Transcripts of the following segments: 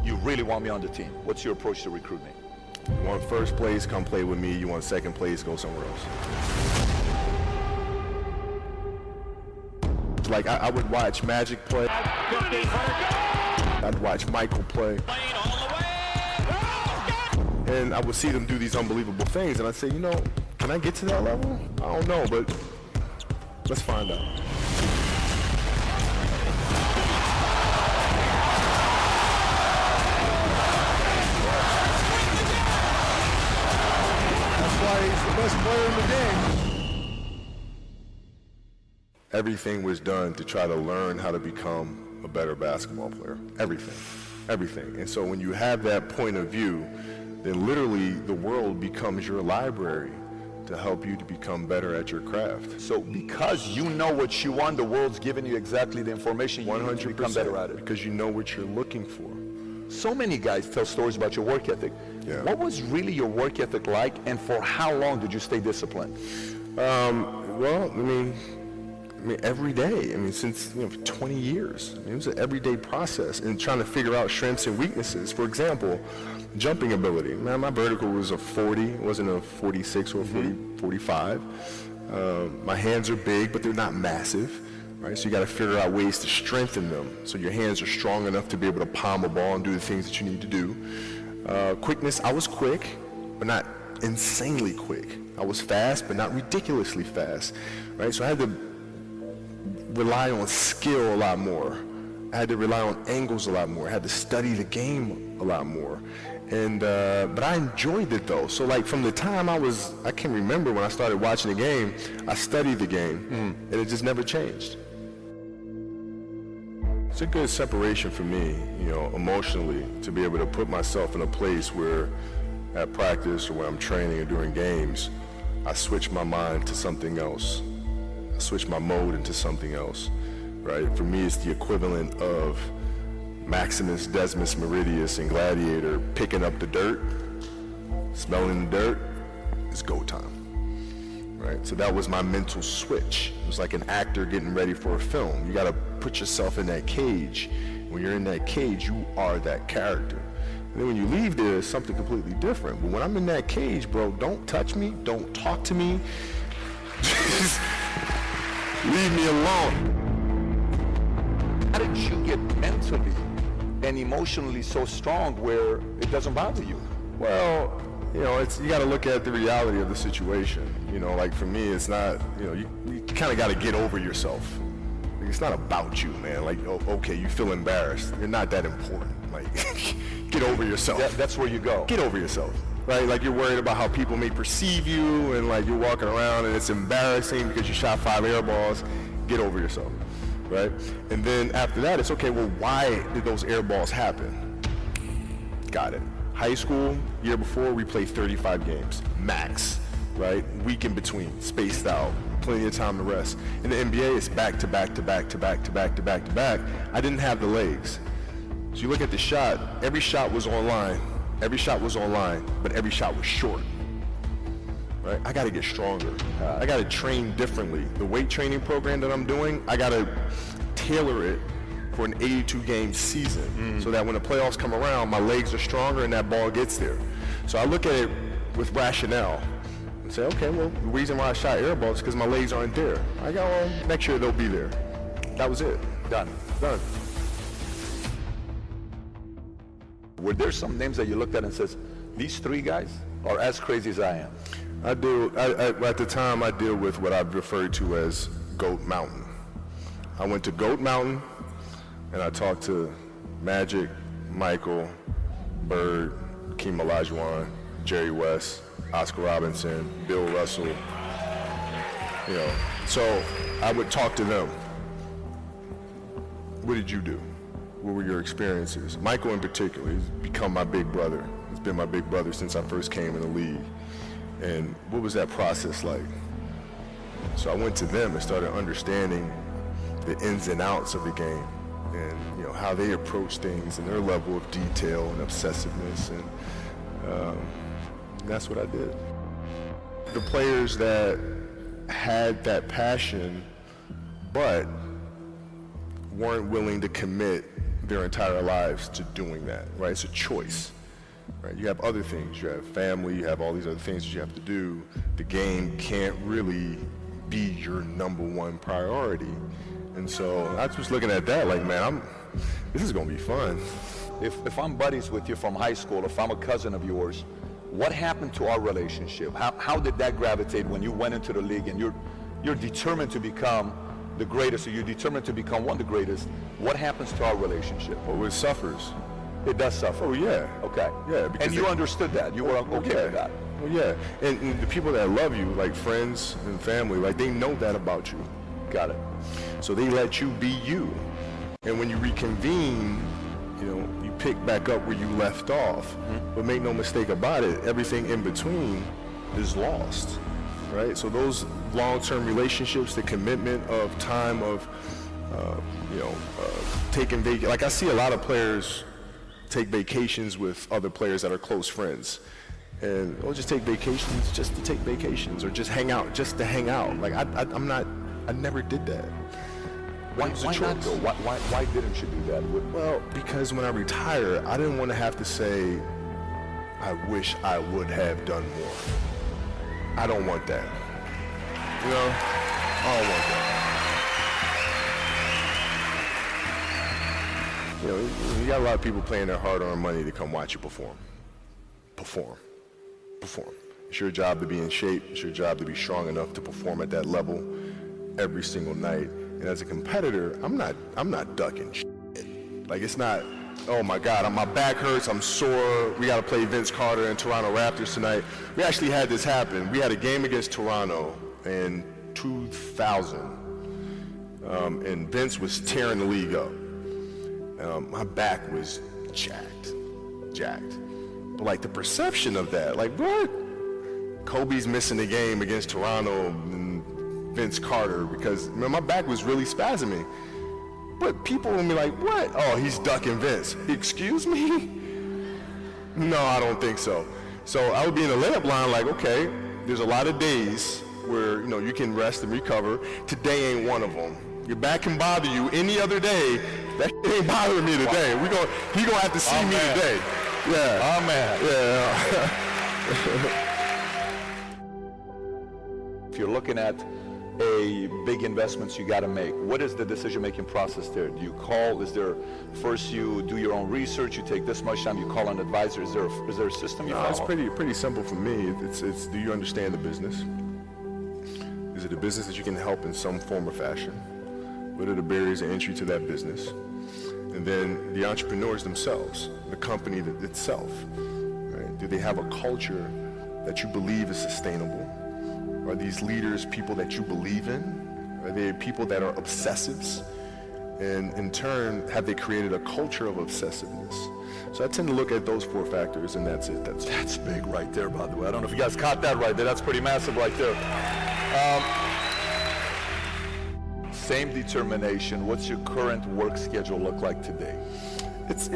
you really want me on the team. What's your approach to recruiting? You want first place, come play with me. You want second place, go somewhere else. Like, I would watch Magic play. I'd watch Michael play. And I would see them do these unbelievable things, and I'd say, you know, can I get to that level? I don't know, but let's find out. That's why he's the best player in the game. Everything was done to try to learn how to become a better basketball player. Everything. Everything. And so when you have that point of view, then literally the world becomes your library to help you to become better at your craft. So because you know what you want, the world's giving you exactly the information you need to become better at it. Because you know what you're looking for. So many guys tell stories about your work ethic. Yeah. What was really your work ethic like, and for how long did you stay disciplined? Well, I mean, every day. I mean, since 20 years. I mean, it was an everyday process in trying to figure out strengths and weaknesses. For example, jumping ability. Man, my vertical was a 40, it wasn't a 46 or a 45. My hands are big, but they're not massive, right? So you got to figure out ways to strengthen them so your hands are strong enough to be able to palm a ball and do the things that you need to do. Quickness, I was quick, but not insanely quick. I was fast, but not ridiculously fast, right? So I had to rely on skill a lot more. I had to rely on angles a lot more. I had to study the game a lot more. And but I enjoyed it though. So like from the time I can remember when I started watching the game, I studied the game, and it just never changed. It's a good separation for me, emotionally, to be able to put myself in a place where at practice or when I'm training or during games, I switch my mind to something else. I switch my mode into something else, right? For me, it's the equivalent of Maximus Decimus Meridius in Gladiator picking up the dirt, smelling the dirt. It's go time, right? So that was my mental switch. It was like an actor getting ready for a film. You got to put yourself in that cage. When you're in that cage, you are that character. And then when you leave there, it's something completely different. But when I'm in that cage, bro, don't touch me, don't talk to me. Just leave me alone. How did you get mentally and emotionally so strong where it doesn't bother you? Well, you got to look at the reality of the situation. Like for me, it's not, you kind of got to get over yourself. Like, it's not about you, man. Like, okay, you feel embarrassed. You're not that important. Like, get over yourself. That's where you go. Get over yourself. Right? Like you're worried about how people may perceive you, and like you're walking around and it's embarrassing because you shot 5 air balls. Get over yourself, right? And then after that, it's okay, well, why did those air balls happen? Got it. High school, year before, we played 35 games, max, right? Week in between, spaced out, plenty of time to rest. In the NBA, it's back to back to back to back to back to back to back. I didn't have the legs. So you look at the shot, every shot was online. Every shot was online, but every shot was short, right? I gotta get stronger. I gotta train differently. The weight training program that I'm doing, I gotta tailor it for an 82-game season so that when the playoffs come around, my legs are stronger and that ball gets there. So I look at it with rationale and say, okay, well, the reason why I shot air balls is because my legs aren't there. I go, well, next year they'll be there. That was it. Done. Were there some names that you looked at and says, these 3 guys are as crazy as I am? I do. At the time, I deal with what I've referred to as Goat Mountain. I went to Goat Mountain, and I talked to Magic, Michael, Bird, Hakeem Olajuwon, Jerry West, Oscar Robinson, Bill Russell. So I would talk to them. What did you do? What were your experiences? Michael in particular, he's become my big brother. He's been my big brother since I first came in the league. And what was that process like? So I went to them and started understanding the ins and outs of the game and how they approach things and their level of detail and obsessiveness, and that's what I did. The players that had that passion but weren't willing to commit their entire lives to doing that, right? It's a choice, right? You have other things. You have family. You have all these other things that you have to do. The game can't really be your #1 priority. And so I was looking at that like, man, this is going to be fun. If I'm buddies with you from high school, if I'm a cousin of yours, what happened to our relationship? How did that gravitate when you went into the league and you're determined to become the greatest, or you're determined to become one of the greatest? What happens to our relationship? Well, it suffers. It does suffer. Oh, yeah. Okay. Yeah. And you understood that. You were okay with that. Well, yeah. And the people that love you, like friends and family, like they know that about you. Got it. So they let you be you. And when you reconvene, you pick back up where you left off. Mm-hmm. But make no mistake about it, everything in between is lost, right? So those long-term relationships, the commitment of time of, taking vacation. Like I see a lot of players take vacations with other players that are close friends. And they'll just take vacations just to take vacations, or just hang out, just to hang out. Like I never did that. Why not though? Why didn't you do that? Well, because when I retire, I didn't want to have to say, I wish I would have done more. I don't want that. I don't want that. You got a lot of people paying their hard-earned money to come watch you perform. Perform. It's your job to be in shape. It's your job to be strong enough to perform at that level every single night. And as a competitor, I'm not ducking shit. Like, it's not, oh my God, my back hurts, I'm sore, we got to play Vince Carter and Toronto Raptors tonight. We actually had this happen. We had a game against Toronto in 2000, and Vince was tearing the league up. My back was jacked. But like the perception of that, like what? Kobe's missing the game against Toronto and Vince Carter because my back was really spasming. But people will be like, what? Oh, he's ducking Vince. Excuse me? No, I don't think so. So I would be in the layup line like, okay, there's a lot of days where you can rest and recover. Today ain't one of them. Your back can bother you any other day. That ain't bothering me today. He gonna have to see me today. Yeah. Oh man. Yeah. If you're looking at big investments you got to make, what is the decision-making process there? Do you call? Is there first you do your own research? You take this much time. You call an advisor. Is there a system you follow? It's pretty simple for me. It's do you understand the business? Is it a business that you can help in some form or fashion? What are the barriers of entry to that business? And then the entrepreneurs themselves, the company itself, right? Do they have a culture that you believe is sustainable? Are these leaders people that you believe in? Are they people that are obsessives? And in turn, have they created a culture of obsessiveness? So I tend to look at those 4 factors, and that's it. That's big right there, by the way. I don't know if you guys caught that right there. That's pretty massive right there. Same determination. What's your current work schedule look like today? It's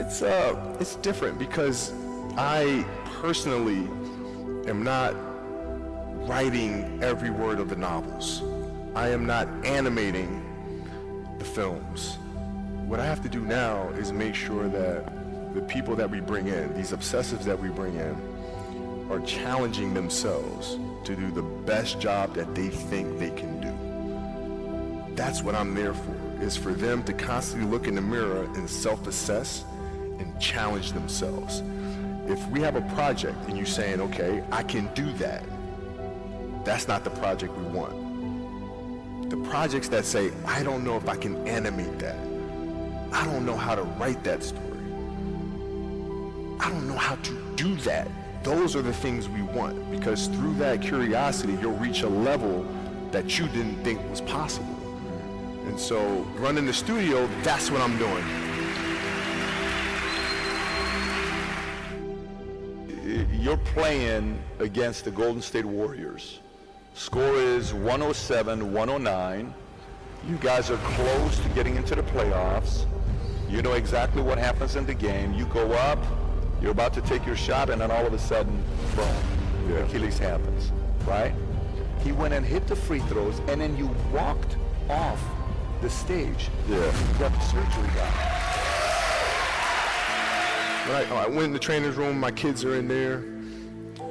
different because I personally am not writing every word of the novels. I am not animating the films. What I have to do now is make sure that the people that we bring in, these obsessives that we bring in, are challenging themselves to do the best job that they think they can do. That's what I'm there for, is for them to constantly look in the mirror and self-assess and challenge themselves. If we have a project and you're saying, okay, I can do that, that's not the project we want. The projects that say, I don't know if I can animate that. I don't know how to write that story. I don't know how to do that. Those are the things we want, because through that curiosity, you'll reach a level that you didn't think was possible. And so running the studio, that's what I'm doing. You're playing against the Golden State Warriors. Score is 107-109. You guys are close to getting into the playoffs. You know exactly what happens in the game. You go up, you're about to take your shot, and then all of a sudden, boom, Achilles happens, right? He went and hit the free throws, and then you walked off the stage. Yeah. You got the surgery done. I went in the trainer's room, my kids are in there,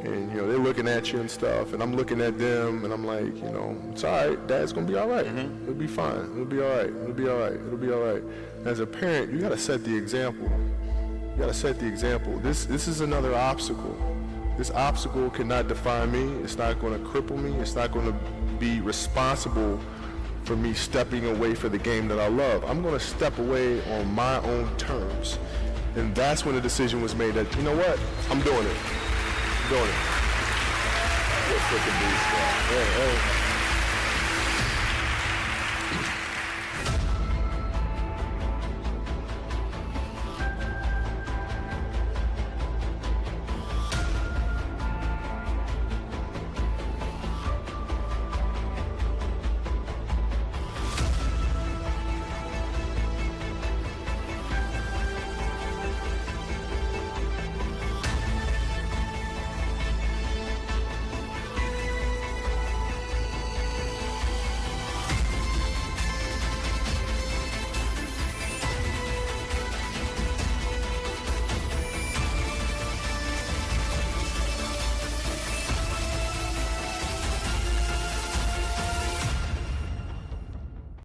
and, you know, they're looking at you and stuff, and I'm looking at them, and I'm like, you know, it's all right, Dad's gonna be all right. It'll be fine. It'll be all right. It'll be all right. It'll be all right. As a parent, you gotta set the example. You gotta set the example. This is another obstacle. This obstacle cannot define me. It's not gonna cripple me. It's not gonna be responsible for me stepping away for the game that I love. I'm gonna step away on my own terms. And that's when the decision was made that, you know what, I'm doing it. I'm doing it. You're a freaking beast, man. Yeah,